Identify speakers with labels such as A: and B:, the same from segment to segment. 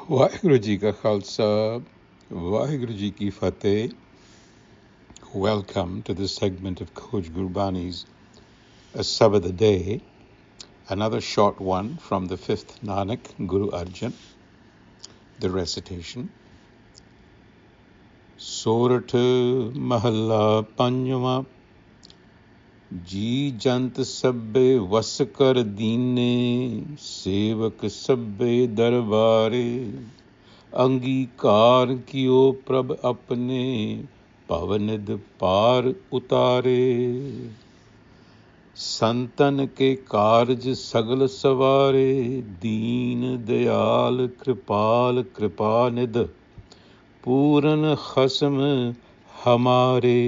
A: Waheguru ji ka khalsa, Waheguru ji ki fateh. Welcome to this segment of Coach Gurbani's a-sabad-a-day, another short one from the fifth Nanak, Guru Arjan, the recitation. Sorat Mahalla Panjama, जी जंत सब्बे वस कर दीने, सेवक सब्बे दरबारे, अंगीकार कियो प्रभ अपने, पवनिद पार उतारे। संतन के कारज सगल सवारे, दीन दयाल कृपाल कृपानिध, पूरन खसम हमारे।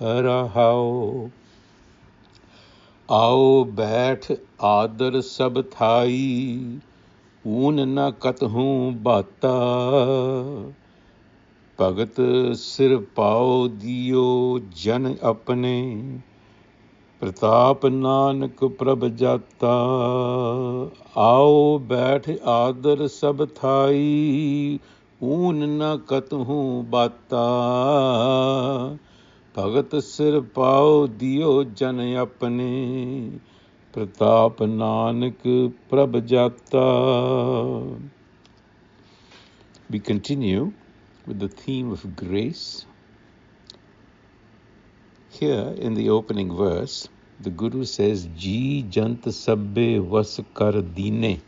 A: रहाओ आओ बैठ आदर सब थाई, ऊन न कतहूँ बाता, भगत सिर पाओ दियो जन अपने, प्रताप नानक प्रभ जाता। आओ बैठ आदर सब थाई, ऊन न कतहूँ बाता, भगत सिर पाओ दियो जन अपने, प्रताप नानक प्रभ जाता. We continue with the theme of grace. Here in the opening verse, the Guru says, Ji Jant Sabh Vas Kar Dine.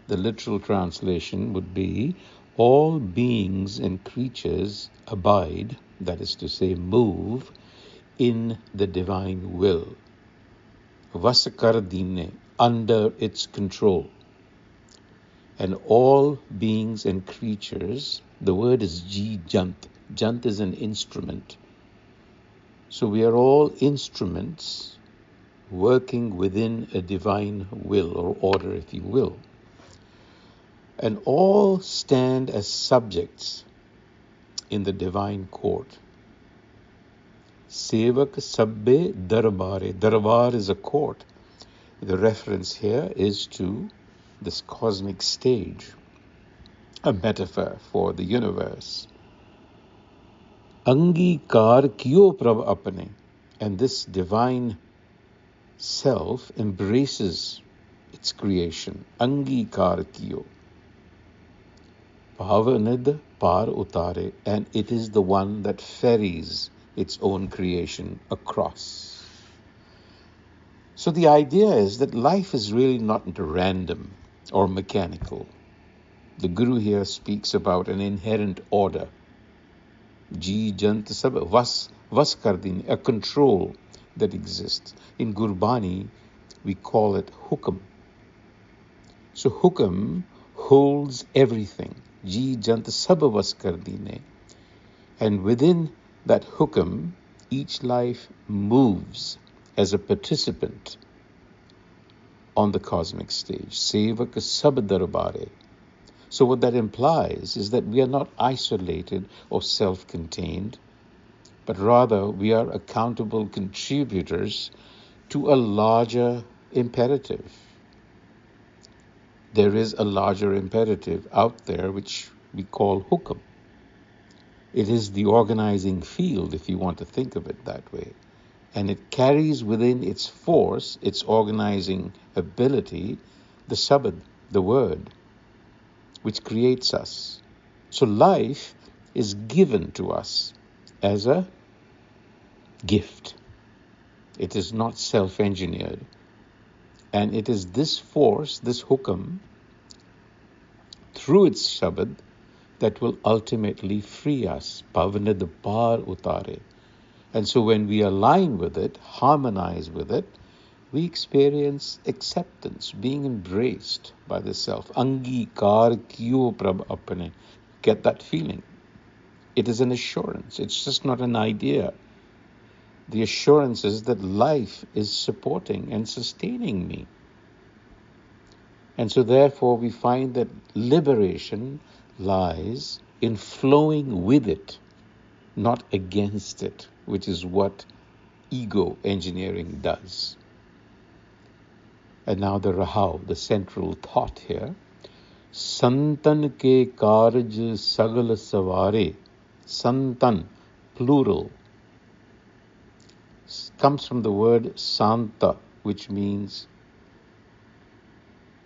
A: The literal translation would be, all beings and creatures abide, that is to say, move, in the divine will. Vas Kar Dine, under its control. And all beings and creatures, the word is Ji Jant. Jant is an instrument. So we are all instruments working within a divine will or order, if you will. And all stand as subjects in the divine court. Sevak sabbe darbare. Darbar is a court. The reference here is to this cosmic stage, a metaphor for the universe. Angikar kiyo prabh apne. And this divine self embraces its creation. Angikar kiyo. Bhavanid par utare, and it is the one that ferries its own creation across. So the idea is that life is really not random or mechanical. The Guru here speaks about an inherent order. Ji Jant Sabh Vas Kar Dine, a control that exists. In Gurbani, we call it hukam. So hukam holds everything. Ji Jant Sabh Vas Kar Dine. And within that hukam, each life moves as a participant on the cosmic stage. Sevak Sab Darbare. So what that implies is that we are not isolated or self-contained, but rather we are accountable contributors to a larger imperative. There is a larger imperative out there which we call hukam. It is the organizing field, if you want to think of it that way. And it carries within its force, its organizing ability, the sabad, the word, which creates us. So life is given to us as a gift. It is not self-engineered. And it is this force, this hukam, through its sabad, that will ultimately free us. Pavanid par utare. And so when we align with it, harmonize with it, we experience acceptance, being embraced by the self. Angikar kiyo prabh apne. Get that feeling. It is an assurance. It's just not an idea. The assurance is that life is supporting and sustaining me. And so therefore we find that liberation lies in flowing with it, not against it, which is what ego engineering does. And now the rahau, the central thought here. Santan ke karj sagal savare. Santan, plural, comes from the word santa, which means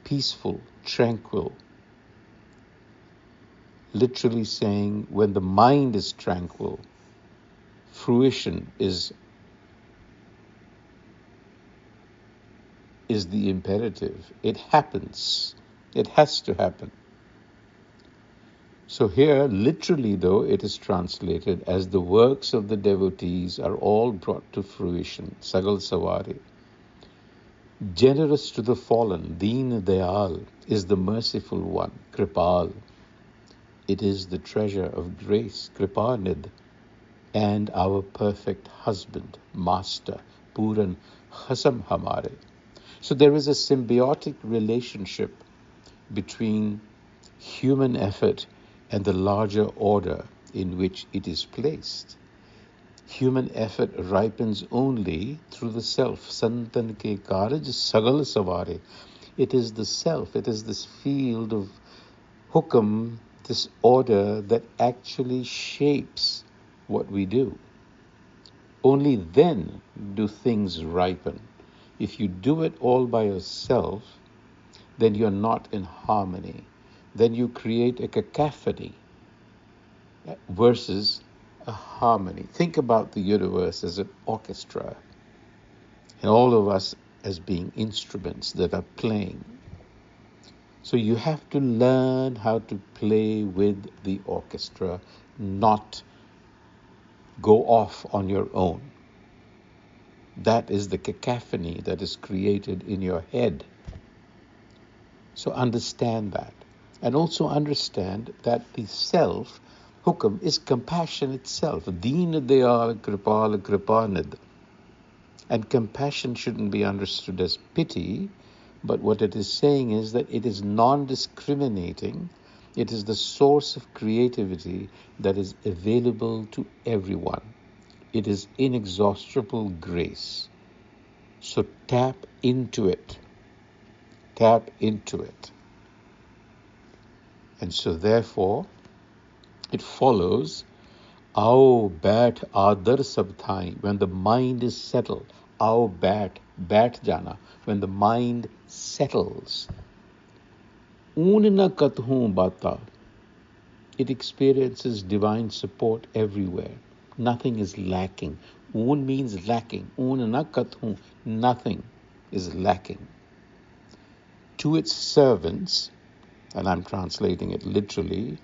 A: peaceful, tranquil. Literally saying, when the mind is tranquil, fruition is the imperative. It happens. It has to happen. So here, literally though, it is translated as the works of the devotees are all brought to fruition. Sagal Savari. Generous to the fallen, Dine Dayal is the merciful one, Kripal. It is the treasure of grace, Kripanid, and our perfect husband, master, Puran Khasam Hamare. So there is a symbiotic relationship between human effort and the larger order in which it is placed. Human effort ripens only through the self. Santan ke karaj sagal savare. It is the self, it is this field of hukam, this order that actually shapes what we do. Only then do things ripen. If you do it all by yourself, then you're not in harmony. Then you create a cacophony versus a harmony. Think about the universe as an orchestra, and all of us as being instruments that are playing. So you have to learn how to play with the orchestra, not go off on your own. That is the cacophony that is created in your head. So understand that. And also understand that the self, hukam, is compassion itself. Deen Dayal Kripal Kripanid. And compassion shouldn't be understood as pity, but what it is saying is that it is non-discriminating. It is the source of creativity that is available to everyone. It is inexhaustible grace. So tap into it. Tap into it. And so therefore, it follows, Ao bat adar sab thai, when the mind is settled. Ao bat jana, when the mind settles. Un na kathun bata, it experiences divine support everywhere. Nothing is lacking. Un means lacking. Un na kathun, nothing is lacking. To its servants, and I'm translating it literally,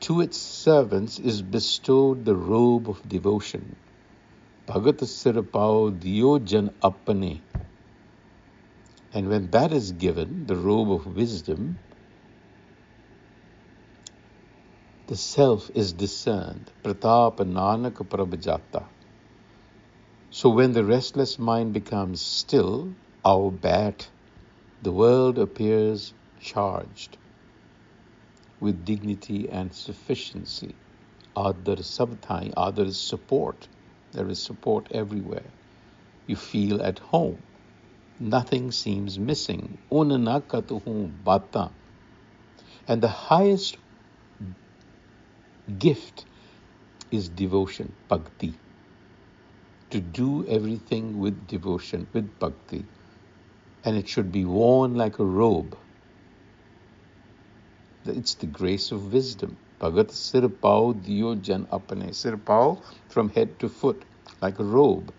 A: to its servants is bestowed the robe of devotion. Bhagat sirpao diyo jan apane. And when that is given, the robe of wisdom, the self is discerned. Pratap nanak prabhajata. So when the restless mind becomes still, our bat, the world appears charged with dignity and sufficiency. Adar sabthai, adar is support. There is support everywhere. You feel at home. Nothing seems missing. Unanakatuhu bata. And the highest gift is devotion, bhakti. To do everything with devotion, with bhakti. And it should be worn like a robe. It's the grace of wisdom. Bhagat sirpao diyo jan apane. Sirpao from head to foot, like a robe.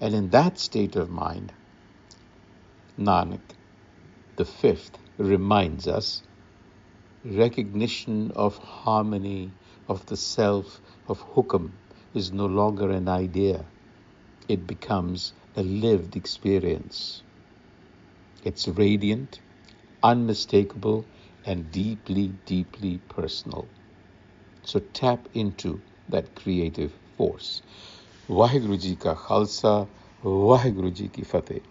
A: And in that state of mind, Nanak, the fifth, reminds us, recognition of harmony, of the self, of hukam, is no longer an idea. It becomes a lived experience. It's radiant, unmistakable, and deeply, deeply personal. So tap into that creative force. Vaheguru Ji ka Khalsa, Vaheguru Ji ki Fateh.